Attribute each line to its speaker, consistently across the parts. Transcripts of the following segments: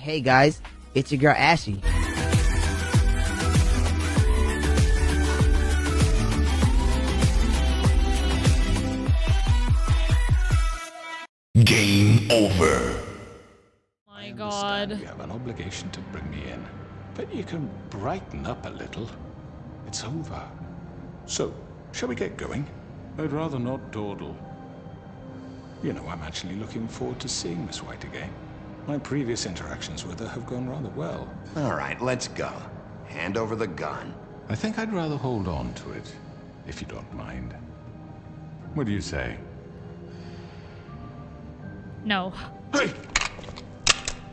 Speaker 1: Hey guys, it's your girl Ashy.
Speaker 2: Game over.
Speaker 3: My God.
Speaker 4: You have an obligation to bring me in, but you can brighten up a little. It's over. So, shall we get going? I'd rather not dawdle. You know, I'm actually looking forward to seeing Miss White again. My previous interactions with her have gone rather well.
Speaker 2: All right, let's go. Hand over the gun.
Speaker 4: I think I'd rather hold on to it, if you don't mind. What do you say?
Speaker 3: No.
Speaker 4: Hey!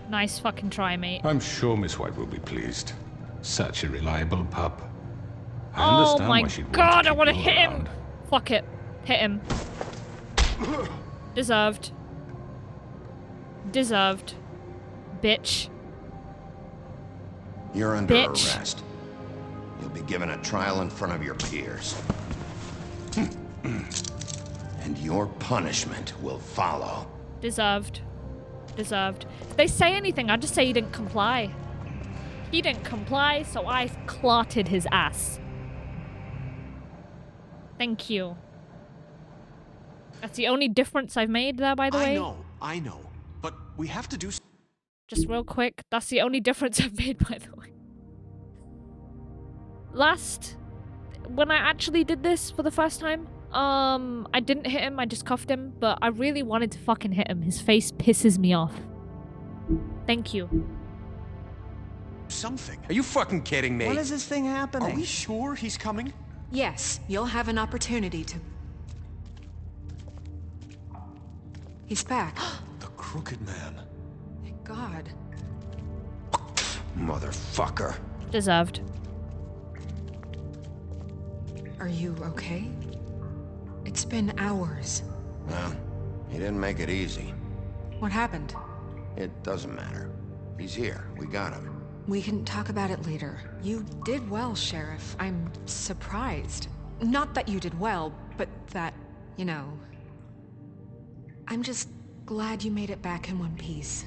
Speaker 3: Nice fucking try, mate.
Speaker 4: I'm sure Miss White will be pleased. Such a reliable pup. I
Speaker 3: Oh
Speaker 4: understand
Speaker 3: my
Speaker 4: why she'd
Speaker 3: God, I
Speaker 4: want
Speaker 3: want
Speaker 4: to
Speaker 3: to
Speaker 4: keep you
Speaker 3: hit him.
Speaker 4: around.
Speaker 3: Fuck it. Hit him. Deserved. Deserved. Bitch.
Speaker 2: You're under
Speaker 3: Bitch.
Speaker 2: arrest. You'll be given a trial in front of your peers. And your punishment will follow.
Speaker 3: Deserved. Deserved. If they say anything, I just say he didn't comply. He didn't comply, so I clotted his ass. Thank you. That's the only difference I've made there, by the way.
Speaker 5: I know. But we have to do...
Speaker 3: Just real quick, that's the only difference I've made, by the way. When I actually did this for the first time, I didn't hit him, I just cuffed him, but I really wanted to fucking hit him. His face pisses me off. Thank you.
Speaker 5: something.
Speaker 6: Are you fucking kidding me?
Speaker 7: When is this thing happening?
Speaker 5: Are we sure he's coming?
Speaker 8: Yes, you'll have an opportunity to... He's back.
Speaker 5: The Crooked Man.
Speaker 8: Thank God.
Speaker 2: Motherfucker.
Speaker 3: Deserved.
Speaker 8: Are you okay? It's been hours.
Speaker 2: Well, he didn't make it easy.
Speaker 8: What happened?
Speaker 2: It doesn't matter. He's here. We got him.
Speaker 8: We can talk about it later. You did well, Sheriff. I'm surprised. Not that you did well, but that, you know... I'm just glad you made it back in one piece.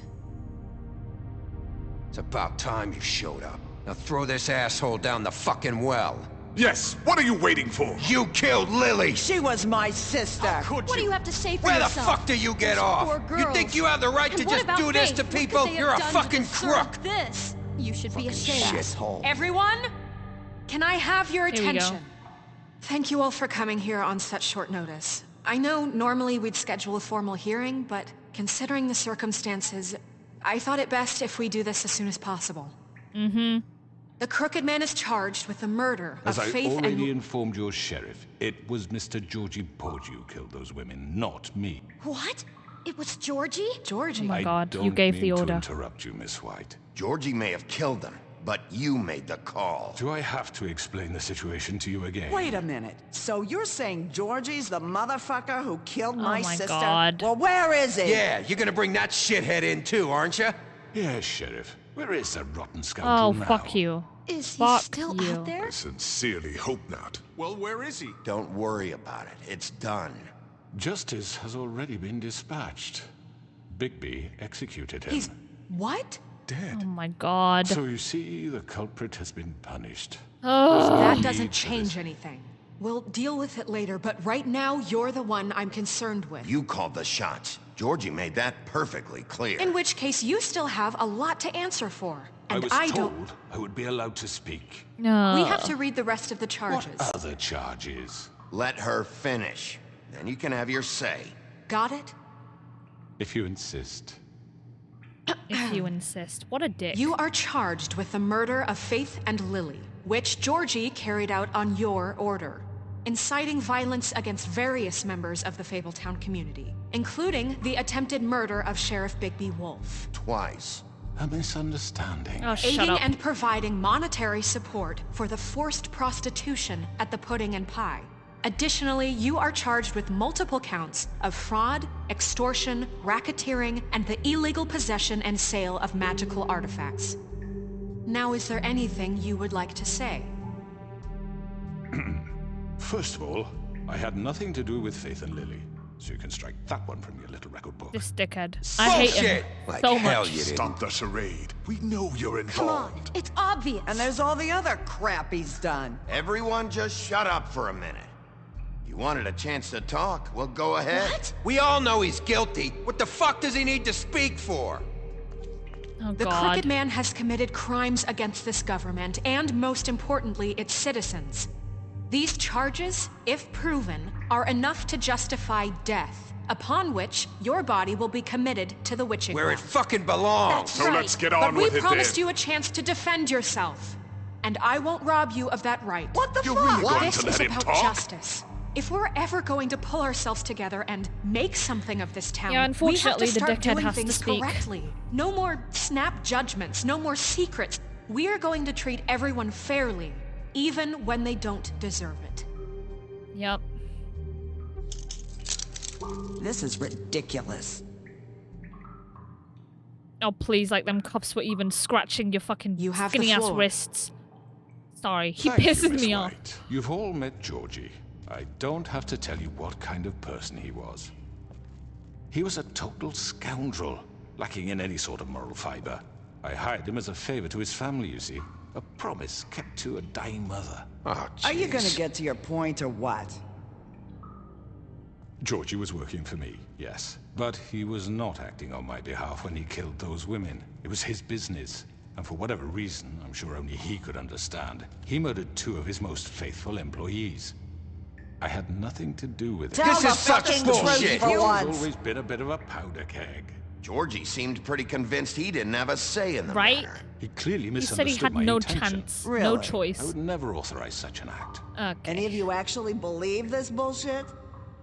Speaker 6: It's about time you showed up. Now throw this asshole down the fucking well.
Speaker 9: Yes, what are you waiting for?
Speaker 6: You killed Lily!
Speaker 7: She was my sister.
Speaker 5: Could
Speaker 10: What do
Speaker 5: you?
Speaker 10: you have to say for
Speaker 6: Where the
Speaker 10: yourself?
Speaker 6: fuck do you get
Speaker 10: Those
Speaker 6: off?
Speaker 10: poor
Speaker 6: You
Speaker 10: girls.
Speaker 6: think you have the right
Speaker 10: And
Speaker 6: to
Speaker 10: what
Speaker 6: just
Speaker 10: about
Speaker 6: do this
Speaker 10: Faith?
Speaker 6: to
Speaker 10: What could
Speaker 6: people?
Speaker 10: they have
Speaker 6: You're a
Speaker 10: done to
Speaker 6: fucking
Speaker 10: deserve
Speaker 6: crook!
Speaker 10: This. You should be ashamed.
Speaker 2: Shithole.
Speaker 8: Everyone? Can I have your
Speaker 3: Here we go.
Speaker 8: attention? Thank you all for coming here on such short notice. I know normally we'd schedule a formal hearing, but considering the circumstances, I thought it best if we do this as soon as possible.
Speaker 3: Mm-hmm.
Speaker 8: The Crooked Man is charged with the murder
Speaker 4: As
Speaker 8: of
Speaker 4: I
Speaker 8: Faith
Speaker 4: already
Speaker 8: and...
Speaker 4: informed your sheriff, it was Mr. Georgie Porgy who killed those women, not me.
Speaker 10: What? It was Georgie?
Speaker 8: Georgie.
Speaker 3: Oh my
Speaker 4: I
Speaker 3: God, you
Speaker 4: don't
Speaker 3: gave
Speaker 4: mean
Speaker 3: the
Speaker 4: to
Speaker 3: order.
Speaker 4: interrupt you, Miss White.
Speaker 2: Georgie may have killed them, but you made the call.
Speaker 4: Do I have to explain the situation to you again?
Speaker 7: Wait a minute. So you're saying Georgie's the motherfucker who killed my
Speaker 3: my
Speaker 7: sister?
Speaker 3: God.
Speaker 7: Well, where is he?
Speaker 6: Yeah, you're gonna bring that shithead in too, aren't you?
Speaker 4: Yes, Sheriff. Where is that rotten scoundrel
Speaker 3: Oh,
Speaker 4: now?
Speaker 3: fuck you.
Speaker 10: Is he
Speaker 3: Fuck
Speaker 10: still
Speaker 3: you.
Speaker 10: out there?
Speaker 9: I sincerely hope not.
Speaker 5: Well, where is he?
Speaker 2: Don't worry about it. It's done.
Speaker 4: Justice has already been dispatched. Bigby executed him.
Speaker 8: He's... What?
Speaker 4: dead.
Speaker 3: Oh my God.
Speaker 4: So you see, the culprit has been punished.
Speaker 3: Oh.
Speaker 8: That
Speaker 4: need
Speaker 8: doesn't
Speaker 4: for
Speaker 8: change
Speaker 4: this.
Speaker 8: anything. We'll deal with it later, but right now, you're the one I'm concerned with.
Speaker 2: You called the shots. Georgie made that perfectly clear.
Speaker 8: In which case, you still have a lot to answer for. And
Speaker 4: I was
Speaker 8: don't...
Speaker 4: told I would be allowed to speak.
Speaker 3: No.
Speaker 8: We have to read the rest of the charges.
Speaker 4: What other charges?
Speaker 2: Let her finish. Then you can have your say.
Speaker 8: Got it?
Speaker 4: If you insist.
Speaker 3: If you insist. What a dick.
Speaker 8: You are charged with the murder of Faith and Lily, which Georgie carried out on your order, inciting violence against various members of the Fabletown community, including the attempted murder of Sheriff Bigby Wolf,
Speaker 2: Twice.
Speaker 4: A misunderstanding.
Speaker 3: Oh, shut
Speaker 8: aiding
Speaker 3: up.
Speaker 8: and providing monetary support for the forced prostitution at the Pudding and Pie. Additionally, you are charged with multiple counts of fraud, extortion, racketeering, and the illegal possession and sale of magical artifacts. Now, is there anything you would like to say?
Speaker 4: First of all, I had nothing to do with Faith and Lily. So you can strike that one from your little record book.
Speaker 3: This dickhead. I hate him
Speaker 6: Like
Speaker 3: so
Speaker 6: hell
Speaker 3: much.
Speaker 6: you didn't.
Speaker 9: Stop the charade. We know you're
Speaker 10: Come on,
Speaker 9: involved.
Speaker 10: it's obvious.
Speaker 7: And there's all the other crap he's done.
Speaker 2: Everyone just shut up for a minute. You wanted a chance to talk? Well, go ahead.
Speaker 10: What?
Speaker 6: We all know he's guilty. What the fuck does he need to speak for?
Speaker 3: Oh
Speaker 8: The
Speaker 3: god.
Speaker 8: Crooked Man has committed crimes against this government and, most importantly, its citizens. These charges, if proven, are enough to justify death, upon which your body will be committed to the witching
Speaker 6: Where it
Speaker 8: well.
Speaker 6: fucking belongs.
Speaker 8: That's
Speaker 9: So
Speaker 8: right.
Speaker 9: let's get
Speaker 8: but
Speaker 9: on
Speaker 8: we
Speaker 9: with it
Speaker 8: promised
Speaker 9: then.
Speaker 8: you a chance to defend yourself, and I won't rob you of that right.
Speaker 7: What the
Speaker 9: You're
Speaker 7: fuck?
Speaker 9: really going
Speaker 8: This
Speaker 9: to
Speaker 8: is
Speaker 9: let him
Speaker 8: about
Speaker 9: talk?
Speaker 8: justice. If we're ever going to pull ourselves together and make something of this town,
Speaker 3: Yeah, unfortunately,
Speaker 8: we
Speaker 3: the
Speaker 8: have to start
Speaker 3: dickhead
Speaker 8: doing
Speaker 3: has to
Speaker 8: things
Speaker 3: speak.
Speaker 8: correctly. No more snap judgments, no more secrets. We are going to treat everyone fairly, even when they don't deserve it.
Speaker 3: Yep.
Speaker 7: This is ridiculous.
Speaker 3: Oh please, like them cuffs were even scratching your fucking
Speaker 8: You have the
Speaker 3: skinny ass
Speaker 8: floor.
Speaker 3: wrists. Sorry, he
Speaker 4: Thank you,
Speaker 3: pisses
Speaker 4: Miss
Speaker 3: me off.
Speaker 4: White. You've all met Georgie. I don't have to tell you what kind of person he was. He was a total scoundrel, lacking in any sort of moral fiber. I hired him as a favor to his family, you see. A promise kept to a dying mother.
Speaker 6: Oh,
Speaker 7: Are you
Speaker 6: jeez.
Speaker 7: gonna get to your point or what?
Speaker 4: Georgie was working for me, yes. But he was not acting on my behalf when he killed those women. It was his business. And for whatever reason, I'm sure only he could understand, he murdered 2 of his most faithful employees. I had nothing to do with it.
Speaker 7: Tell
Speaker 6: This
Speaker 7: the
Speaker 6: is such
Speaker 7: fucking
Speaker 6: bullshit.
Speaker 7: truth for
Speaker 4: He's
Speaker 7: once.
Speaker 4: always been a bit of a powder keg.
Speaker 2: Georgie seemed pretty convinced he didn't have a say in the
Speaker 3: Right?
Speaker 2: matter.
Speaker 4: He clearly
Speaker 3: He
Speaker 4: misunderstood
Speaker 3: said he had
Speaker 4: my
Speaker 3: no
Speaker 4: intention.
Speaker 3: chance, no
Speaker 7: Really?
Speaker 4: I
Speaker 3: choice.
Speaker 4: would never authorize such an act.
Speaker 3: Okay.
Speaker 7: Any of you actually believe this bullshit?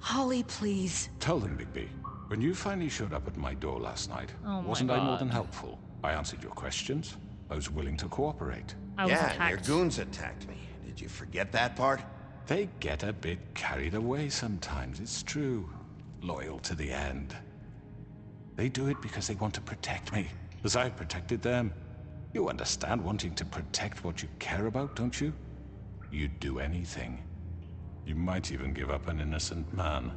Speaker 8: Holly, please.
Speaker 4: Tell them, Bigby. When you finally showed up at my door last night,
Speaker 3: Oh my
Speaker 4: wasn't I more
Speaker 3: God.
Speaker 4: than helpful? I answered your questions. I was willing to cooperate.
Speaker 3: I was
Speaker 2: Yeah, and your
Speaker 3: attacked.
Speaker 2: goons attacked me. Did you forget that part?
Speaker 4: They get a bit carried away sometimes, it's true. Loyal to the end. They do it because they want to protect me, as I've protected them. You understand wanting to protect what you care about, don't you? You'd do anything. You might even give up an innocent man,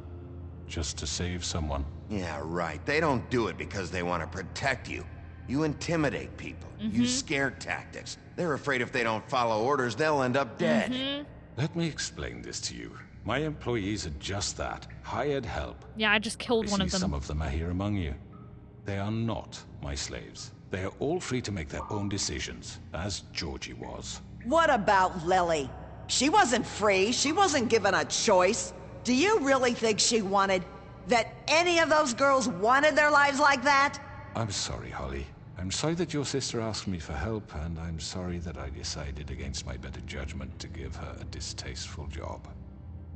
Speaker 4: just to save someone.
Speaker 2: Yeah, right. They don't do it because they want to protect you. You intimidate people. Use scare tactics. They're afraid if they don't follow orders, they'll end up dead.
Speaker 4: Let me explain this to you. My employees are just that, hired help.
Speaker 3: Yeah, I just killed
Speaker 4: I
Speaker 3: one
Speaker 4: see
Speaker 3: of them.
Speaker 4: some of them are here among you. They are not my slaves. They are all free to make their own decisions, as Georgie was.
Speaker 7: What about Lily? She wasn't free. She wasn't given a choice. Do you really think she wanted... that any of those girls wanted their lives like that?
Speaker 4: I'm sorry, Holly. I'm sorry that your sister asked me for help, and I'm sorry that I decided against my better judgment to give her a distasteful job.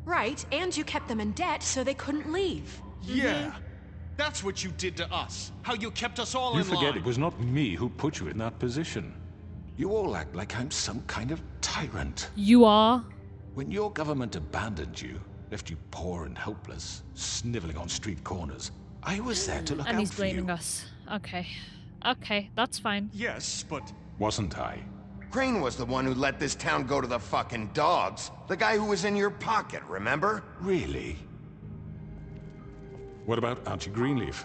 Speaker 8: Right, and you kept them in debt so they couldn't leave.
Speaker 5: Yeah. That's what you did to us. How you kept us all
Speaker 4: You
Speaker 5: in
Speaker 4: forget
Speaker 5: line.
Speaker 4: it was not me who put you in that position. You all act like I'm some kind of tyrant.
Speaker 3: You are?
Speaker 4: When your government abandoned you, left you poor and helpless, sniveling on street corners, I was there to look
Speaker 3: And
Speaker 4: out
Speaker 3: he's
Speaker 4: for
Speaker 3: blaming
Speaker 4: you.
Speaker 3: us. Okay. Okay, that's fine.
Speaker 5: Yes, but
Speaker 4: Wasn't I?
Speaker 2: Crane was the one who let this town go to the fucking dogs. The guy who was in your pocket, remember?
Speaker 4: Really? What about Auntie Greenleaf?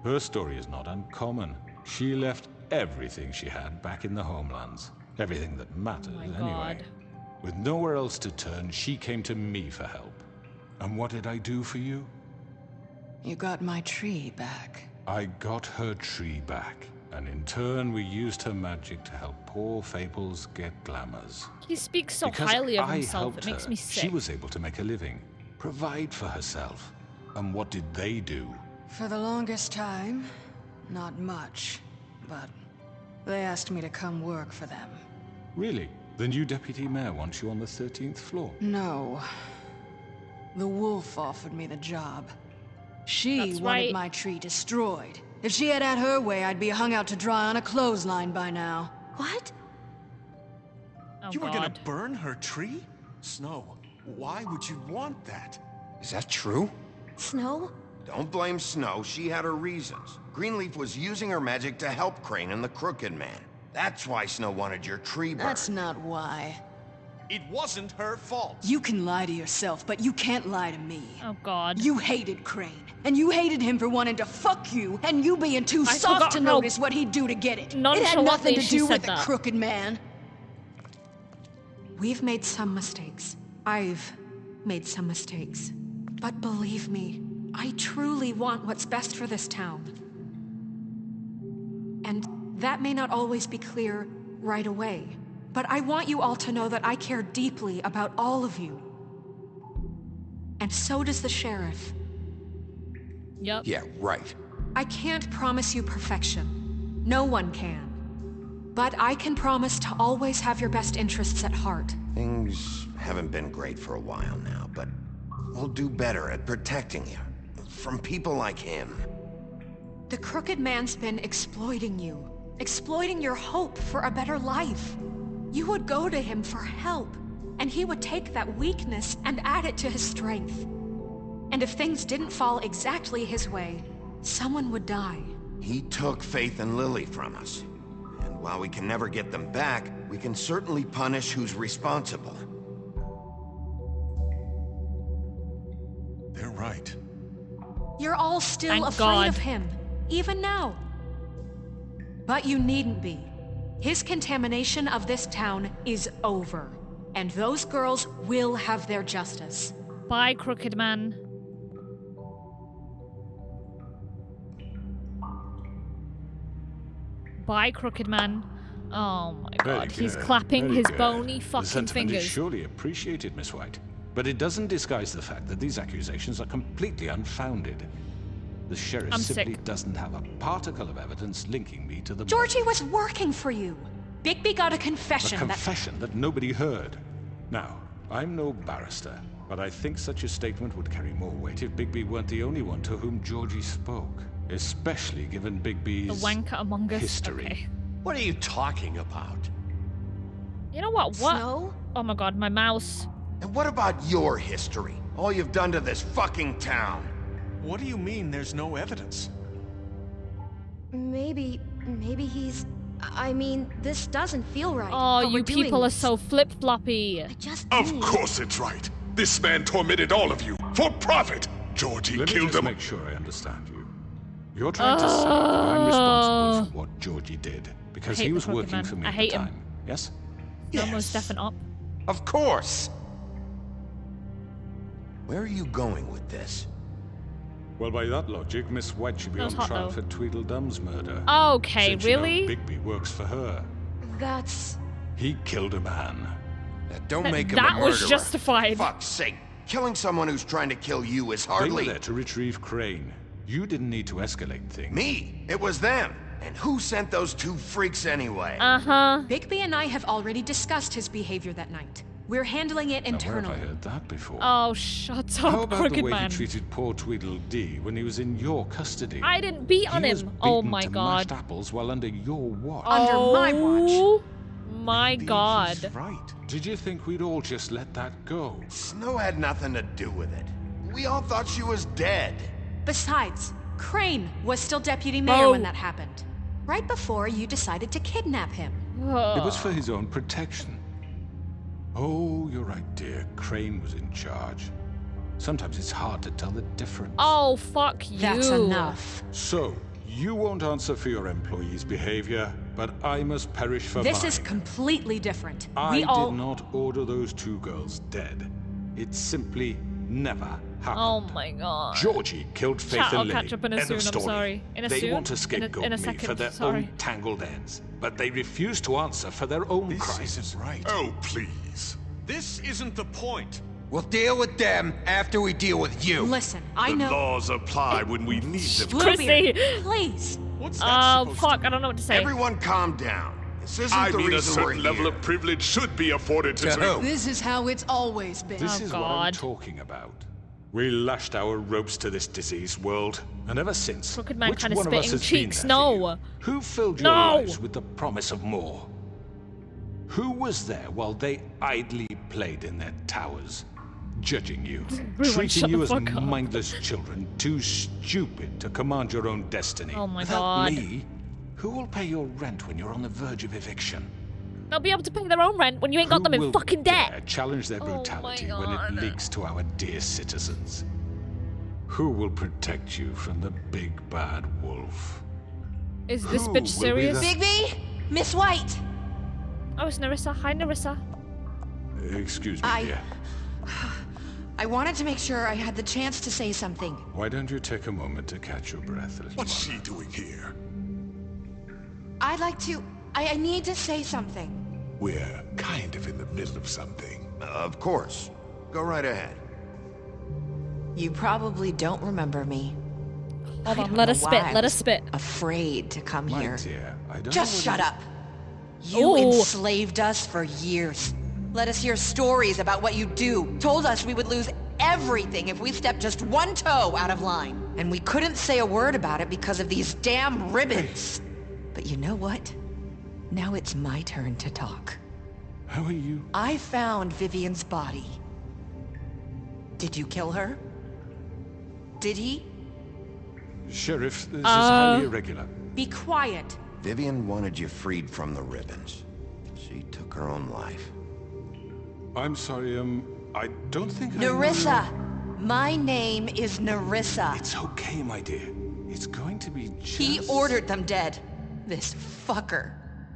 Speaker 4: Her story is not uncommon. She left everything she had back in the homelands. Everything that mattered,
Speaker 3: my
Speaker 4: anyway.
Speaker 3: God.
Speaker 4: With nowhere else to turn, she came to me for help. And what did I do for you?
Speaker 11: You got my tree back.
Speaker 4: I got her tree back. And in turn, we used her magic to help poor Fables get glamours.
Speaker 3: He speaks so
Speaker 4: Because
Speaker 3: highly of
Speaker 4: I
Speaker 3: himself,
Speaker 4: helped
Speaker 3: it makes
Speaker 4: her,
Speaker 3: me sick.
Speaker 4: She was able to make a living, provide for herself. And what did they do?
Speaker 11: For the longest time, not much. But they asked me to come work for them.
Speaker 4: Really? The new deputy mayor wants you on the 13th floor.
Speaker 11: No. The wolf offered me the job. She
Speaker 3: That's
Speaker 11: wanted
Speaker 3: right.
Speaker 11: my tree destroyed. If she had her way, I'd be hung out to dry on a clothesline by now.
Speaker 10: What?
Speaker 3: Oh,
Speaker 5: you were gonna
Speaker 3: God.
Speaker 5: burn her tree? Snow, why would you want that?
Speaker 6: Is that true?
Speaker 10: Snow?
Speaker 2: Don't blame Snow, she had her reasons. Greenleaf was using her magic to help Crane and the Crooked Man. That's why Snow wanted your tree burned.
Speaker 11: That's not why.
Speaker 5: It wasn't her fault.
Speaker 11: You can lie to yourself, but you can't lie to me.
Speaker 3: Oh God.
Speaker 11: You hated Crane, and you hated him for wanting to fuck you, and you being too
Speaker 3: I
Speaker 11: soft
Speaker 3: forgot
Speaker 11: to
Speaker 3: how
Speaker 11: notice what he'd do to get it. It had
Speaker 3: nonchalantly
Speaker 11: nothing to
Speaker 3: she
Speaker 11: do
Speaker 3: said
Speaker 11: with the
Speaker 3: that.
Speaker 11: crooked man.
Speaker 8: We've made some mistakes. I've made some mistakes. But believe me, I truly want what's best for this town. And that may not always be clear right away. But I want you all to know that I care deeply about all of you. And so does the sheriff.
Speaker 3: Yep.
Speaker 6: Yeah, right.
Speaker 8: I can't promise you perfection. No one can. But I can promise to always have your best interests at heart.
Speaker 2: Things haven't been great for a while now, but we'll do better at protecting you. From people like him.
Speaker 8: The crooked man's been exploiting you. Exploiting your hope for a better life. You would go to him for help, and he would take that weakness and add it to his strength. And if things didn't fall exactly his way, someone would die.
Speaker 2: He took Faith and Lily from us. And while we can never get them back, we can certainly punish who's responsible.
Speaker 9: They're right.
Speaker 8: You're all still
Speaker 3: Thank
Speaker 8: afraid
Speaker 3: God.
Speaker 8: of him, even now. But you needn't be. His contamination of this town is over, and those girls will have their justice.
Speaker 3: Bye, crooked man. Bye, crooked man. Oh my God, he's clapping
Speaker 4: very
Speaker 3: his
Speaker 4: good.
Speaker 3: bony
Speaker 4: The
Speaker 3: fucking
Speaker 4: sentiment is
Speaker 3: fingers.
Speaker 4: surely appreciated, Miss White. But it doesn't disguise the fact that these accusations are completely unfounded. The sheriff
Speaker 3: I'm
Speaker 4: simply
Speaker 3: sick.
Speaker 4: doesn't have a particle of evidence linking me to the
Speaker 8: Georgie was working for you. Bigby got a confession
Speaker 4: A confession that nobody heard. Now, I'm no barrister, but I think such a statement would carry more weight if Bigby weren't the only one to whom Georgie spoke. Especially given
Speaker 3: The
Speaker 4: Bigby's
Speaker 3: wanker among us.
Speaker 4: history.
Speaker 3: Okay.
Speaker 5: What are you talking about?
Speaker 3: You know what? What?
Speaker 10: Snow?
Speaker 3: Oh my God, my mouse.
Speaker 2: And what about your history? All you've done to this fucking town?
Speaker 5: What do you mean there's no evidence?
Speaker 10: Maybe he's... I mean, this doesn't feel right.
Speaker 3: Oh,
Speaker 10: what we're
Speaker 3: you
Speaker 10: doing
Speaker 3: people are
Speaker 10: this.
Speaker 3: so flip-floppy.
Speaker 10: I just
Speaker 9: Of
Speaker 10: knew.
Speaker 9: course it's right. This man tormented all of you for profit. Georgie
Speaker 4: Let me
Speaker 9: killed
Speaker 4: just
Speaker 9: them.
Speaker 4: make sure I understand you. You're trying to say that I'm responsible for what Georgie did because
Speaker 3: hate
Speaker 4: he
Speaker 3: the
Speaker 4: was
Speaker 3: crooked
Speaker 4: working
Speaker 3: man.
Speaker 4: for me
Speaker 3: I
Speaker 4: at
Speaker 3: hate
Speaker 4: the
Speaker 3: him.
Speaker 4: time. Yes?
Speaker 3: No, most definite up.
Speaker 6: Of course.
Speaker 2: Where are you going with this?
Speaker 4: Well, by that logic, Miss White should be
Speaker 3: That
Speaker 4: on
Speaker 3: was hot,
Speaker 4: trial
Speaker 3: though.
Speaker 4: for Tweedledum's murder.
Speaker 3: Okay,
Speaker 4: Since, you know,
Speaker 3: really?
Speaker 4: Bigby works for her.
Speaker 10: That's...
Speaker 4: He killed a man.
Speaker 6: Don't make him a
Speaker 3: That
Speaker 6: murderer.
Speaker 3: was justified.
Speaker 2: Fuck's sake. Killing someone who's trying to kill you is
Speaker 4: They were
Speaker 2: hardly...
Speaker 4: there to retrieve Crane. You didn't need to escalate things.
Speaker 2: Me. It was them. And who sent those two freaks anyway?
Speaker 3: Uh-huh.
Speaker 8: Bigby and I have already discussed his behavior that night. We're handling it
Speaker 4: Now, where
Speaker 8: internally.
Speaker 4: have I heard that before?
Speaker 3: Oh, shut
Speaker 4: How
Speaker 3: up,
Speaker 4: about the
Speaker 3: crooked
Speaker 4: way
Speaker 3: man.
Speaker 4: he treated poor Tweedledee when he was in your custody?
Speaker 3: I didn't beat on
Speaker 4: He was
Speaker 3: him. Oh
Speaker 4: beaten
Speaker 3: my
Speaker 4: to
Speaker 3: God.
Speaker 4: mashed apples while under your watch.
Speaker 8: Under my watch.
Speaker 3: Oh my
Speaker 4: Maybe
Speaker 3: God.
Speaker 4: he's right. Did you think we'd all just let that go?
Speaker 2: Snow had nothing to do with it. We all thought she was dead.
Speaker 8: Besides, Crane was still deputy mayor
Speaker 3: Oh.
Speaker 8: when that happened. Right before you decided to kidnap him.
Speaker 4: It was for his own protection. Oh, you're right, dear. Crane was in charge. Sometimes it's hard to tell the difference.
Speaker 3: Oh, fuck you.
Speaker 8: That's enough.
Speaker 4: So, you won't answer for your employees' behavior, but I must perish for
Speaker 8: This
Speaker 4: mine.
Speaker 8: is completely different.
Speaker 4: I
Speaker 8: We all...
Speaker 4: did not order those two girls dead. It simply never happened.
Speaker 3: Oh my God.
Speaker 4: Georgie killed Faith
Speaker 3: Chat,
Speaker 4: and
Speaker 3: I'll
Speaker 4: Lily.
Speaker 3: catch up in a
Speaker 4: End
Speaker 3: soon,
Speaker 4: of
Speaker 3: I'm
Speaker 4: story.
Speaker 3: sorry. In a
Speaker 4: they
Speaker 3: soon?
Speaker 4: want to
Speaker 3: In
Speaker 4: scapegoat
Speaker 3: a
Speaker 4: me
Speaker 3: second,
Speaker 4: for their
Speaker 3: sorry.
Speaker 4: own tangled ends, but they refuse to answer for their own
Speaker 9: This
Speaker 4: crimes.
Speaker 9: isn't right. Oh, please.
Speaker 5: This isn't the point.
Speaker 6: We'll deal with them after we deal with you.
Speaker 8: Listen, I
Speaker 9: The
Speaker 8: know...
Speaker 9: laws apply when we need them.
Speaker 3: Chrissy.
Speaker 8: Bluebeard, please.
Speaker 5: What's that
Speaker 3: Oh,
Speaker 5: supposed
Speaker 3: fuck.
Speaker 5: to
Speaker 3: I don't know what to say.
Speaker 2: Everyone calm down. This isn't
Speaker 9: I
Speaker 2: the
Speaker 9: mean, a
Speaker 2: reason we're
Speaker 9: certain level
Speaker 2: here.
Speaker 9: of privilege should be afforded to
Speaker 6: To who?
Speaker 11: This is how it's always been.
Speaker 4: This
Speaker 3: Oh,
Speaker 4: is what I'm
Speaker 3: God.
Speaker 4: talking about. We lashed our ropes to this diseased world, and ever since,
Speaker 3: Crooked man
Speaker 4: which
Speaker 3: kinda
Speaker 4: one of us
Speaker 3: spitting
Speaker 4: has
Speaker 3: cheeks,
Speaker 4: been there for
Speaker 3: no.
Speaker 4: you? Who filled your
Speaker 3: No.
Speaker 4: lives with the promise of more? Who was there while they idly played in their towers, judging you,
Speaker 3: Everyone
Speaker 4: treating
Speaker 3: shut
Speaker 4: you
Speaker 3: the
Speaker 4: as
Speaker 3: fuck up.
Speaker 4: mindless children, too stupid to command your own destiny?
Speaker 3: Oh my
Speaker 4: Without
Speaker 3: God.
Speaker 4: me, who will pay your rent when you're on the verge of eviction?
Speaker 3: They'll be able to pay their own rent when you ain't got them in
Speaker 4: will
Speaker 3: fucking debt.
Speaker 4: dare challenge their
Speaker 3: Oh my
Speaker 4: brutality when
Speaker 3: God.
Speaker 4: it leaks to our dear citizens? Who will protect you from the big bad wolf?
Speaker 3: Is this
Speaker 4: Who
Speaker 3: bitch
Speaker 4: will be
Speaker 3: serious?
Speaker 4: the-
Speaker 7: Bigby, Miss White.
Speaker 3: Oh, it's Narissa. Hi, Narissa.
Speaker 4: Excuse me, dear.
Speaker 12: I wanted to make sure I had the chance to say something.
Speaker 4: Why don't you take a moment to catch your breath, little
Speaker 9: What's
Speaker 4: one?
Speaker 9: she doing here?
Speaker 12: I'd like to... I need to say something.
Speaker 9: We're kind of in the middle of something.
Speaker 2: Of course. Go right ahead.
Speaker 12: You probably don't remember me.
Speaker 3: Hold
Speaker 12: I
Speaker 3: on.
Speaker 12: don't
Speaker 3: Let
Speaker 12: know
Speaker 3: us
Speaker 12: why
Speaker 3: spit.
Speaker 12: I
Speaker 3: Let
Speaker 12: was
Speaker 3: us spit.
Speaker 12: Afraid to come
Speaker 4: My
Speaker 12: here.
Speaker 4: dear, I don't
Speaker 12: Just
Speaker 4: know
Speaker 12: shut
Speaker 4: what
Speaker 12: up. You
Speaker 3: Ooh.
Speaker 12: enslaved us for years. Let us hear stories about what you do. Told us we would lose everything if we stepped just one toe out of line. And we couldn't say a word about it because of these damn ribbons. But you know what? Now it's my turn to talk.
Speaker 4: How are you?
Speaker 12: I found Vivian's body. Did you kill her? Did he?
Speaker 4: Sheriff, this is highly irregular.
Speaker 8: Be quiet.
Speaker 2: Vivian wanted you freed from the ribbons. She took her own life.
Speaker 4: I'm sorry, I don't think I
Speaker 12: Narissa! My name is Narissa.
Speaker 4: It's okay, my dear. It's going to be just...
Speaker 12: He ordered them dead. This fucker.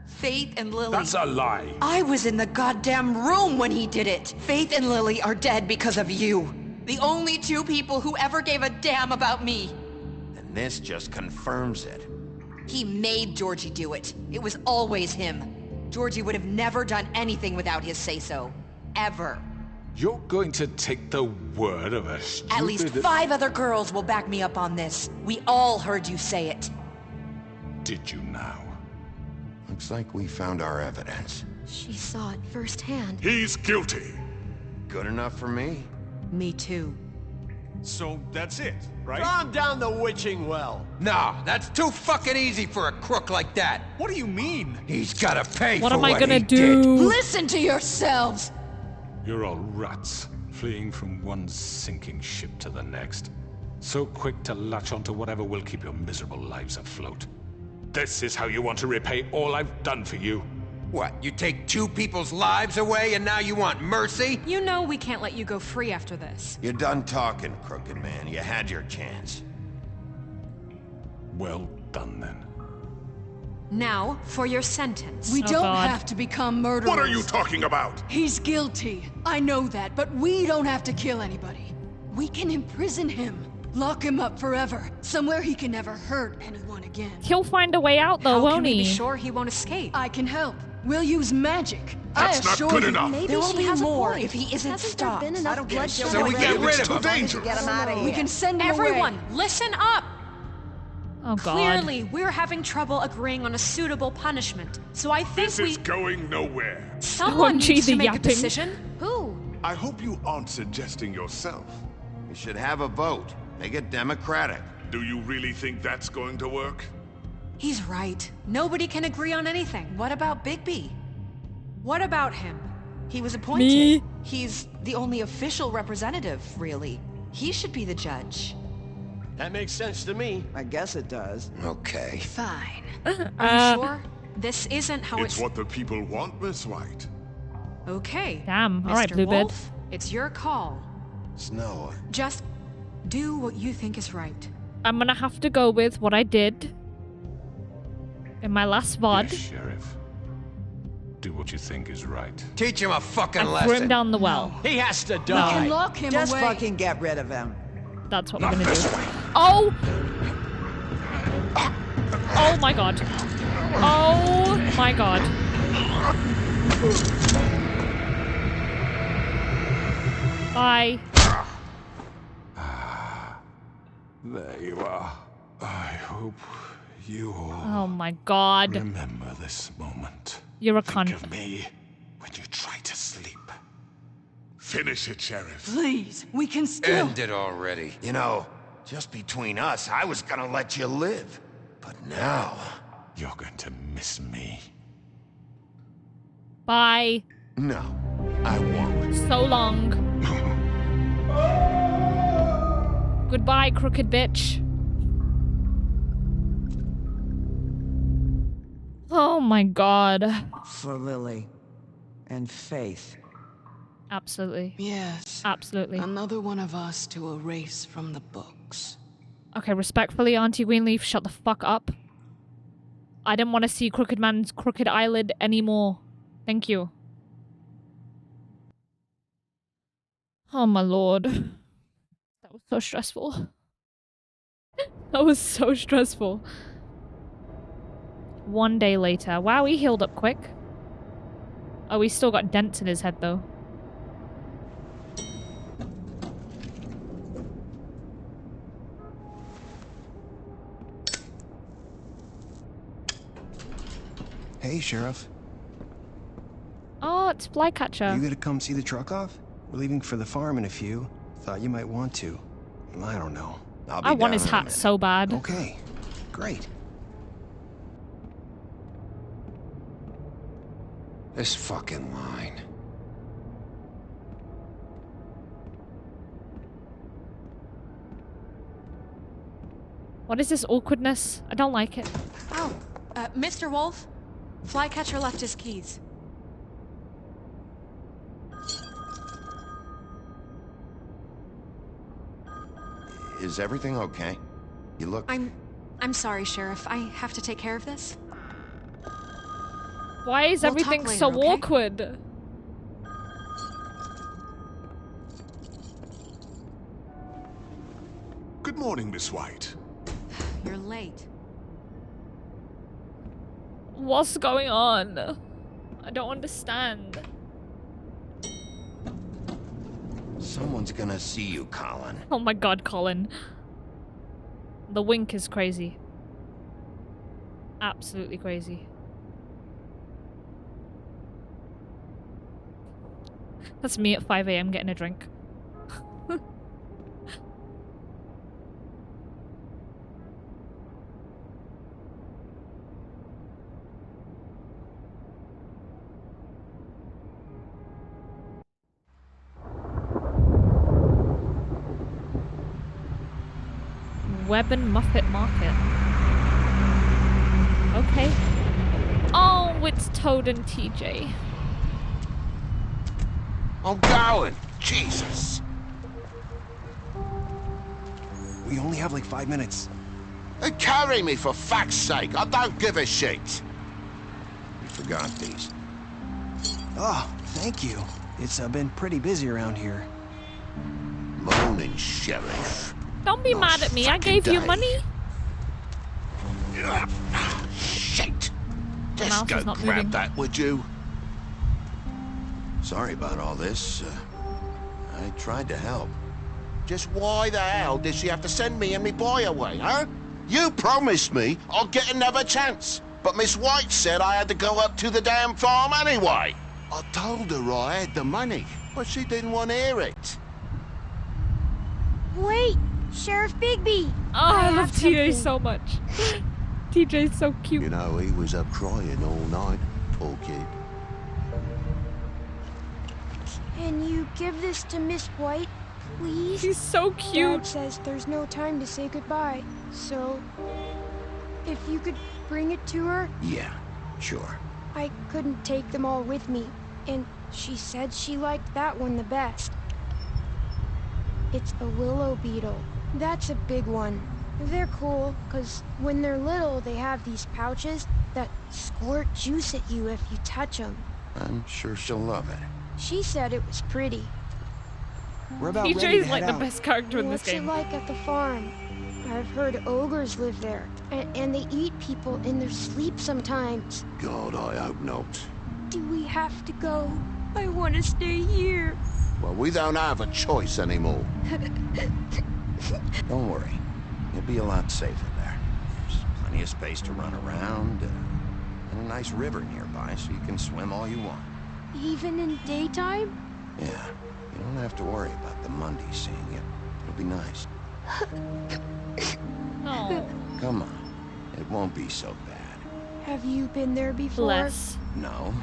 Speaker 12: Faith and Lily.
Speaker 4: That's a lie.
Speaker 12: I was in the goddamn room when he did it. Faith and Lily are dead because of you. The only two people who ever gave a damn about me.
Speaker 2: And this just confirms it.
Speaker 12: He made Georgie do it. It was always him. Georgie would have never done anything without his say-so. Ever.
Speaker 4: You're going to take the word of a stupid...
Speaker 12: At least 5 other girls will back me up on this. We all heard you say it.
Speaker 4: Did you now?
Speaker 2: Looks like we found our evidence.
Speaker 10: She saw it firsthand.
Speaker 9: He's guilty.
Speaker 2: Good enough for me?
Speaker 12: Me too.
Speaker 5: So that's it, right?
Speaker 13: Calm down the witching well.
Speaker 6: No, that's too fucking easy for a crook like that.
Speaker 5: What do you mean?
Speaker 6: He's gotta pay
Speaker 3: What
Speaker 6: for
Speaker 3: am I
Speaker 6: what
Speaker 3: gonna
Speaker 6: he
Speaker 3: do?
Speaker 6: did.
Speaker 12: Listen to yourselves!
Speaker 4: You're all rats, fleeing from one sinking ship to the next. So quick to latch onto whatever will keep your miserable lives afloat. This is how you want to repay all I've done for you?
Speaker 6: What, you take 2 people's lives away and now you want mercy?
Speaker 8: You know we can't let you go free after this.
Speaker 2: You're done talking, crooked man. You had your chance.
Speaker 4: Well done, then.
Speaker 8: Now, for your sentence.
Speaker 11: We don't
Speaker 3: God.
Speaker 11: have to become murderers.
Speaker 9: What are you talking about?
Speaker 11: He's guilty. I know that, but we don't have to kill anybody. We can imprison him. Lock him up forever. Somewhere he can never hurt anyone again.
Speaker 3: He'll find a way out, though,
Speaker 8: How
Speaker 3: won't
Speaker 8: can we be
Speaker 3: he?
Speaker 8: sure he won't escape?
Speaker 11: I can help. We'll use magic.
Speaker 9: That's
Speaker 11: I
Speaker 9: not
Speaker 11: assure
Speaker 9: good
Speaker 11: you.
Speaker 9: enough.
Speaker 10: Maybe
Speaker 12: There will
Speaker 10: she
Speaker 12: be
Speaker 10: has a
Speaker 12: more
Speaker 10: point.
Speaker 12: if he isn't
Speaker 10: Hasn't
Speaker 12: stopped.
Speaker 10: there been
Speaker 12: I
Speaker 10: enough
Speaker 12: don't get
Speaker 10: bloodshed
Speaker 12: it.
Speaker 6: So we get
Speaker 10: already?
Speaker 6: rid of him.
Speaker 9: Too dangerous.
Speaker 7: Get him out of here.
Speaker 11: We can send him
Speaker 8: Everyone,
Speaker 11: away.
Speaker 8: listen up!
Speaker 3: Oh, God.
Speaker 8: Clearly, we're having trouble agreeing on a suitable punishment. So I think
Speaker 9: This is going nowhere.
Speaker 8: someone
Speaker 3: OMG,
Speaker 8: needs
Speaker 3: the
Speaker 8: to make
Speaker 3: yapping.
Speaker 8: a decision.
Speaker 10: Who?
Speaker 9: I hope you aren't suggesting yourself.
Speaker 2: You should have a vote. Make it democratic.
Speaker 9: Do you really think that's going to work?
Speaker 8: He's right. Nobody can agree on anything.
Speaker 12: What about Bigby?
Speaker 8: What about him?
Speaker 12: He was appointed.
Speaker 3: Me?
Speaker 12: He's the only official representative, really. He should be the judge.
Speaker 13: That makes sense to me.
Speaker 7: I guess it does.
Speaker 2: Okay.
Speaker 12: Fine.
Speaker 8: Are you sure? This isn't how
Speaker 9: It's what the people want, Miss White.
Speaker 8: Okay.
Speaker 3: Damn. All right,
Speaker 8: Mr.
Speaker 3: Bluebeard.
Speaker 8: Wolf, it's your call.
Speaker 2: Snow.
Speaker 8: Just do what you think is right.
Speaker 3: I'm gonna have to go with what I did in my last VOD.
Speaker 4: Yes, Sheriff. Do what you think is right.
Speaker 6: Teach him a fucking
Speaker 3: And
Speaker 6: lesson.
Speaker 3: threw him down the well.
Speaker 13: He has to
Speaker 11: We
Speaker 13: die.
Speaker 11: can lock him
Speaker 7: Just
Speaker 11: away.
Speaker 7: fucking get rid of him.
Speaker 3: That's what we're
Speaker 9: Not
Speaker 3: gonna
Speaker 9: this
Speaker 3: do.
Speaker 9: way.
Speaker 3: Oh! Oh my god. Oh my god. Bye.
Speaker 4: There you are. I hope you all
Speaker 3: Oh my god.
Speaker 4: remember this moment.
Speaker 3: You're a
Speaker 4: Think
Speaker 3: cunt.
Speaker 4: of me when you try to sleep.
Speaker 9: Finish it, Sheriff.
Speaker 11: Please, we can still.
Speaker 6: End it already.
Speaker 2: You know, just between us, I was gonna let you live. But now...
Speaker 4: You're going to miss me.
Speaker 3: Bye.
Speaker 2: No, I won't.
Speaker 3: So long. Goodbye, crooked bitch. Oh my god.
Speaker 7: For Lily. And Faith.
Speaker 3: Absolutely.
Speaker 14: Yes.
Speaker 3: Absolutely.
Speaker 14: Another one of us to erase from the books.
Speaker 3: Okay, respectfully, Auntie Greenleaf, shut the fuck up. I didn't want to see Crooked Man's crooked eyelid anymore. Thank you. Oh my lord. That was so stressful. That was so stressful. 1 day later. Wow, he healed up quick. Oh, he's still got dents in his head though.
Speaker 15: Hey, Sheriff.
Speaker 3: Oh, it's Flycatcher.
Speaker 15: Are you gonna come see the truck off? We're leaving for the farm in a few. Thought you might want to. I don't know.
Speaker 3: I want his hat so bad.
Speaker 15: Okay, great.
Speaker 6: This fucking line.
Speaker 3: What is this awkwardness? I don't like it.
Speaker 8: Oh, Mr. Wolf? Flycatcher left his keys.
Speaker 2: Is everything okay? You look...
Speaker 8: I'm sorry, Sheriff. I have to take care of this.
Speaker 3: Why is everything so awkward?
Speaker 9: Good morning, Miss White.
Speaker 8: You're late.
Speaker 3: What's going on? I don't understand.
Speaker 2: Someone's gonna see you, Colin.
Speaker 3: Oh my god, Colin. The wink is crazy. Absolutely crazy. That's me at 5 AM getting a drink. Webb and Muffet Market. Okay. Oh, it's Toad and TJ.
Speaker 2: I'm going! Jesus!
Speaker 15: We only have like 5 minutes.
Speaker 2: Carry me, for fuck's sake! I don't give a shit! You forgot these.
Speaker 15: Oh, thank you. It's been pretty busy around here.
Speaker 2: Morning, Sheriff.
Speaker 3: Don't be mad at me. I gave you money.
Speaker 2: Shit!
Speaker 3: The
Speaker 2: Just
Speaker 3: mouse
Speaker 2: go
Speaker 3: is not
Speaker 2: grab
Speaker 3: moving.
Speaker 2: that, would you? Sorry about all this. I tried to help. Just why the hell did she have to send me and me boy away, huh? You promised me I'll get another chance. But Miss White said I had to go up to the damn farm anyway. I told her I had the money, but she didn't want to hear it.
Speaker 10: Wait, Sheriff Bigby.
Speaker 3: Oh, I love TJ so much. TJ's so cute.
Speaker 2: You know, he was up crying all night, poor kid.
Speaker 10: Can you give this to Miss White, please?
Speaker 3: She's so cute.
Speaker 10: Dad says there's no time to say goodbye, so if you could bring it to her.
Speaker 2: Yeah, sure.
Speaker 10: I couldn't take them all with me, and she said she liked that one the best. It's a willow beetle. That's a big one. They're cool, because when they're little, they have these pouches that squirt juice at you if you touch them.
Speaker 2: I'm sure she'll love it.
Speaker 10: She said it was pretty.
Speaker 15: We're about ready to
Speaker 3: TJ's
Speaker 15: head
Speaker 3: like the
Speaker 15: out.
Speaker 3: best character in this
Speaker 10: What's
Speaker 3: game.
Speaker 10: it like at the farm? I've heard ogres live there, and they eat people in their sleep sometimes.
Speaker 2: God, I hope not.
Speaker 10: Do we have to go? I want to stay here.
Speaker 2: Well, we don't have a choice anymore. Don't worry. You'll be a lot safer there. There's plenty of space to run around, and a nice river nearby so you can swim all you want.
Speaker 10: Even in daytime?
Speaker 2: Yeah, you don't have to worry about the Monday seeing you. It'll be nice.
Speaker 3: Oh.
Speaker 2: Come on. It won't be so bad.
Speaker 10: Have you been there before?
Speaker 3: Bless.
Speaker 2: No.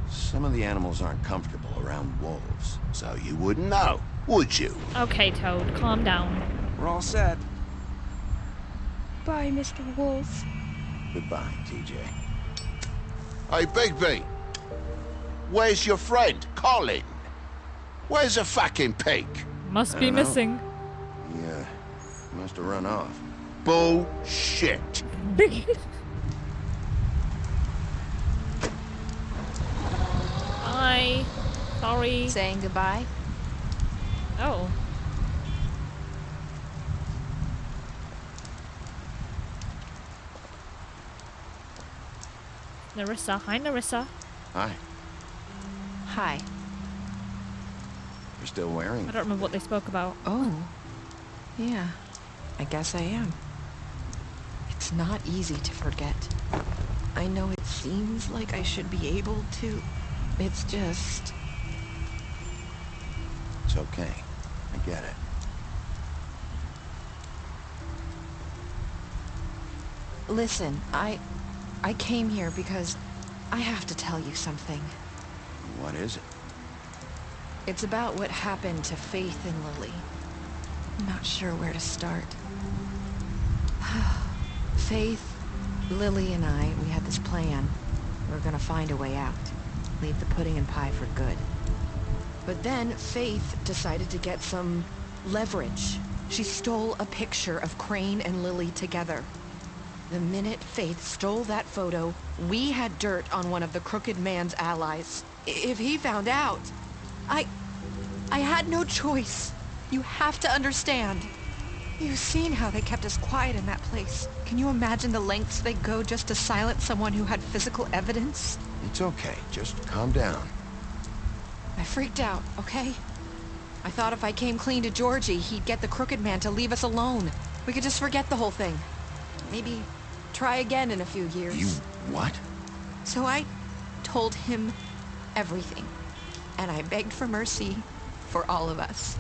Speaker 2: Some of the animals aren't comfortable around wolves, so you wouldn't know, would you?
Speaker 3: Okay, Toad, calm down.
Speaker 15: We're all set.
Speaker 10: Bye, Mr. Wolf.
Speaker 15: Goodbye, TJ.
Speaker 2: Hey, Bigby. Where's your friend, Colin? Where's the fucking pig?
Speaker 3: Must
Speaker 15: I
Speaker 3: be
Speaker 15: don't know.
Speaker 3: missing.
Speaker 15: Yeah, must have run off.
Speaker 2: Bullshit.
Speaker 3: Bye. Sorry.
Speaker 16: Saying goodbye?
Speaker 3: Oh. Narissa. Hi, Narissa.
Speaker 15: Hi.
Speaker 16: Hi.
Speaker 15: You're still wearing
Speaker 3: I don't remember what they spoke about.
Speaker 12: Oh. Yeah. I guess I am. It's not easy to forget. I know it seems like I should be able to. It's just...
Speaker 15: It's okay. I get it.
Speaker 12: Listen, I came here because I have to tell you something.
Speaker 15: What is it?
Speaker 12: It's about what happened to Faith and Lily. I'm not sure where to start. Faith, Lily, and I, we had this plan. We were gonna find a way out. Leave the pudding and pie for good. But then Faith decided to get some leverage. She stole a picture of Crane and Lily together. The minute Faith stole that photo, we had dirt on one of the Crooked Man's allies. If he found out, I had no choice. You have to understand. You've seen how they kept us quiet in that place. Can you imagine the lengths they go just to silence someone who had physical evidence?
Speaker 15: It's okay. Just calm down.
Speaker 12: I freaked out, okay? I thought if I came clean to Georgie, he'd get the Crooked Man to leave us alone. We could just forget the whole thing. Maybe try again in a few years.
Speaker 15: You what?
Speaker 12: So I told him everything. And I begged for mercy for all of us.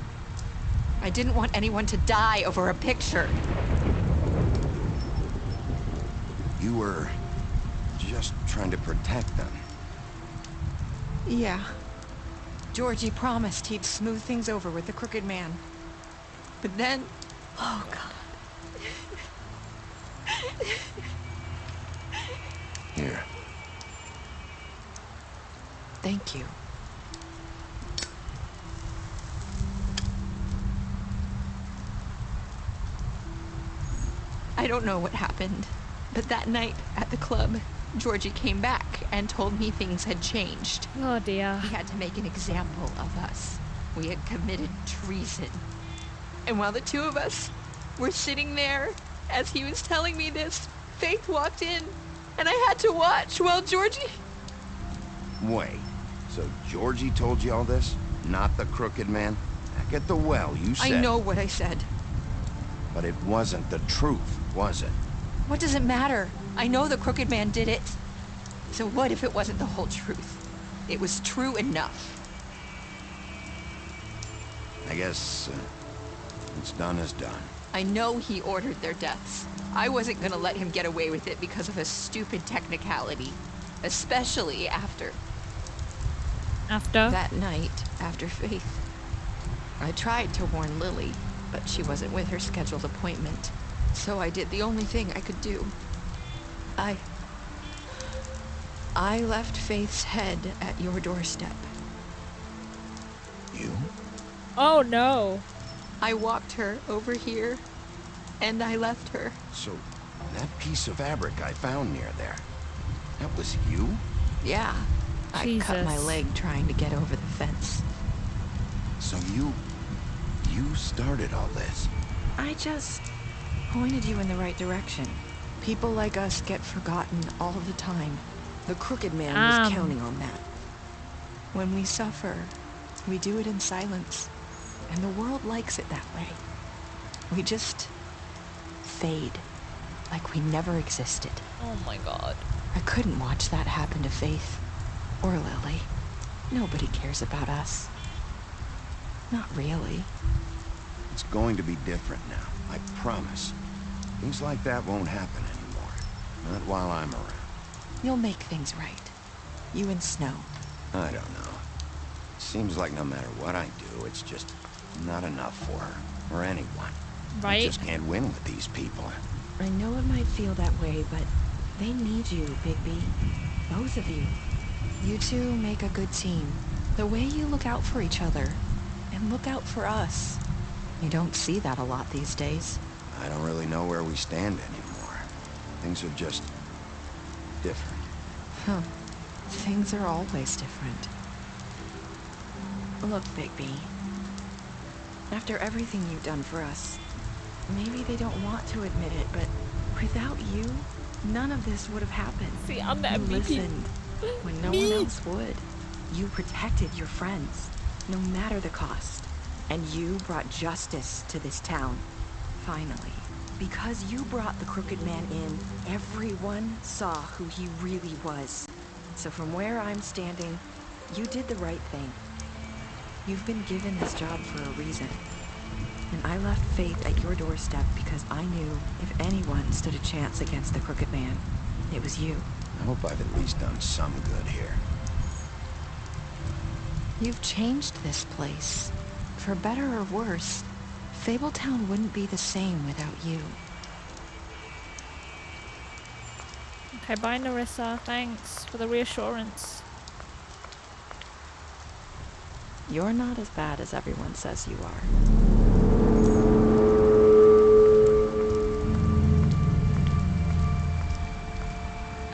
Speaker 12: I didn't want anyone to die over a picture.
Speaker 15: You were just trying to protect them.
Speaker 12: Yeah. Georgie promised he'd smooth things over with the Crooked Man. But then... Oh, God.
Speaker 15: Here.
Speaker 12: Thank you. I don't know what happened, but that night at the club, Georgie came back and told me things had changed.
Speaker 3: Oh dear.
Speaker 12: He had to make an example of us. We had committed treason. And while the two of us were sitting there, as he was telling me this, Faith walked in, and I had to watch while Georgie...
Speaker 15: Wait. So Georgie told you all this? Not the Crooked Man? Back at the well, you said...
Speaker 12: I know what I said.
Speaker 15: But it wasn't the truth, was it?
Speaker 12: What does it matter? I know the Crooked Man did it. So what if it wasn't the whole truth? It was true enough.
Speaker 15: I guess what's done is done.
Speaker 12: I know he ordered their deaths. I wasn't gonna let him get away with it because of a stupid technicality. Especially after...
Speaker 3: After?
Speaker 12: That night, after Faith. I tried to warn Lily, but she wasn't with her scheduled appointment. So I did the only thing I could do. I left Faith's head at your doorstep.
Speaker 15: You?
Speaker 3: Oh no.
Speaker 12: I walked her over here, and I left her.
Speaker 15: So, that piece of fabric I found near there, that was you?
Speaker 12: Yeah. I cut my
Speaker 3: Jesus.
Speaker 12: leg trying to get over the fence.
Speaker 15: So you started all this?
Speaker 12: I just pointed you in the right direction. People like us get forgotten all the time. The Crooked Man was counting on that. When we suffer, we do it in silence. And the world likes it that way. We just fade, like we never existed.
Speaker 3: Oh my god.
Speaker 12: I couldn't watch that happen to Faith or Lily. Nobody cares about us. Not really.
Speaker 15: It's going to be different now, I promise. Things like that won't happen anymore. Not while I'm around.
Speaker 12: You'll make things right. You and Snow.
Speaker 15: I don't know. Seems like no matter what I do, it's just not enough for her, or anyone.
Speaker 3: Right?
Speaker 15: I just can't win with these people.
Speaker 12: I know it might feel that way, but
Speaker 16: They need you, Bigby. Both of you. You two make a good team. The way you look out for each other, and look out for us. You don't see that a lot these days.
Speaker 15: I don't really know where we stand anymore. Things are just different.
Speaker 16: Huh. Things are always different. Look, Bigby. After everything you've done for us, maybe they don't want to admit it, but without you, none of this would have happened.
Speaker 3: See, I'm the
Speaker 16: You
Speaker 3: MVP.
Speaker 16: listened when no one else would. You protected your friends, no matter the cost. And you brought justice to this town. Finally. Because you brought the Crooked Man in, everyone saw who he really was. So from where I'm standing, you did the right thing. You've been given this job for a reason. And I left Faith at your doorstep because I knew if anyone stood a chance against the Crooked Man, it was you.
Speaker 15: I hope I've at least done some good here.
Speaker 16: You've changed this place. For better or worse, Fabletown wouldn't be the same without you.
Speaker 3: Okay, bye Nerissa. Thanks for the reassurance.
Speaker 16: You're not as bad as everyone says you are.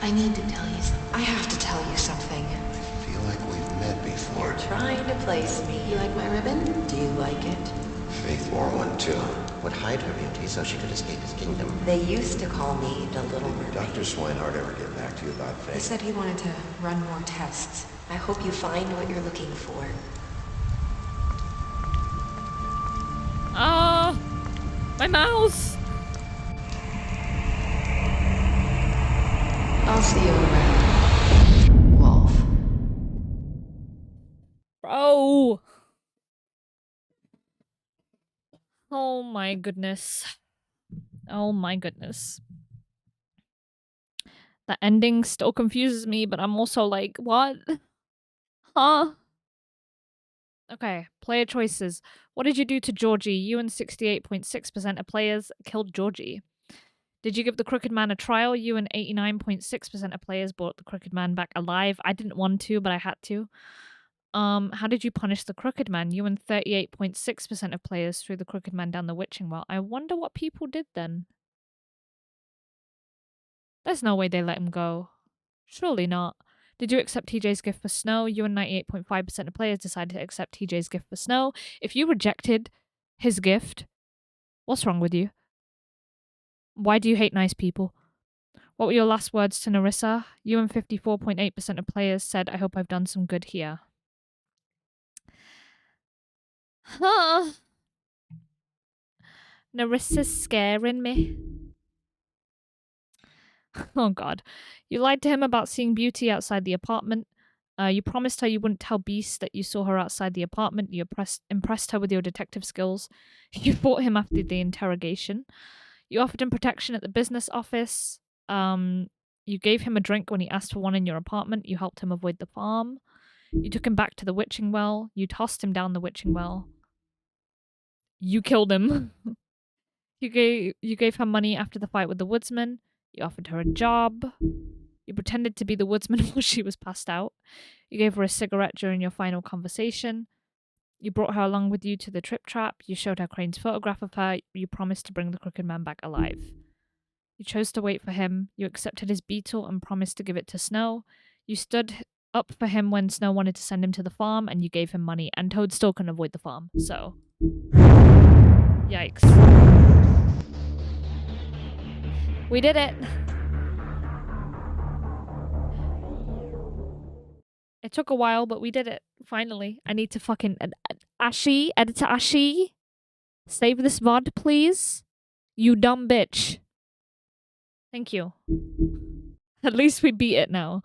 Speaker 14: I need to tell you something.
Speaker 12: I have to tell you something.
Speaker 2: I feel like we've met before.
Speaker 12: You're trying to place me.
Speaker 14: You like my ribbon?
Speaker 12: Do you like it?
Speaker 2: Faith wore one too.
Speaker 17: Would hide her beauty so she could escape his kingdom.
Speaker 12: They used to call me the Little Mermaid.
Speaker 2: Did Dr. Swinehart ever get back to you about
Speaker 12: He
Speaker 2: Faith?
Speaker 12: said he wanted to run more tests. I hope you find what you're looking for.
Speaker 3: Ah, my mouse.
Speaker 14: I'll see you around, Wolf.
Speaker 3: Bro. Oh my goodness. Oh my goodness. The ending still confuses me, but I'm also like, what? Huh? Okay, player choices. What did you do to Georgie? You and 68.6% of players killed Georgie. Did you give the Crooked Man a trial? You and 89.6% of players brought the Crooked Man back alive. I didn't want to, but I had to. How did you punish the Crooked Man? You and 38.6% of players threw the Crooked Man down the witching well. I wonder what people did then. There's no way they let him go. Surely not. Did you accept TJ's gift for Snow? You and 98.5% of players decided to accept TJ's gift for Snow. If you rejected his gift, what's wrong with you? Why do you hate nice people? What were your last words to Nerissa? You and 54.8% of players said, I hope I've done some good here. Huh. Nerissa's scaring me. Oh god. You lied to him about seeing Beauty outside the apartment. You promised her you wouldn't tell Beast that you saw her outside the apartment. You impressed her with your detective skills. You fought him after the interrogation. You offered him protection at the business office. You gave him a drink when he asked for one in your apartment. You helped him avoid the farm. You took him back to the witching well. You tossed him down the witching well. You killed him. You gave her money after the fight with the woodsman. You offered her a job. You pretended to be the woodsman while she was passed out. You gave her a cigarette during your final conversation. You brought her along with you to the trip trap. You showed her Crane's photograph of her. You promised to bring the Crooked Man back alive. You chose to wait for him. You accepted his beetle and promised to give it to Snow. You stood up for him when Snow wanted to send him to the farm, and you gave him money. And Toad still couldn't avoid the farm, so... Yikes. We did it! It took a while, but we did it. Finally. I need to fucking... Ashi, Editor Ashi, save this VOD, please. You dumb bitch. Thank you. At least we beat it now.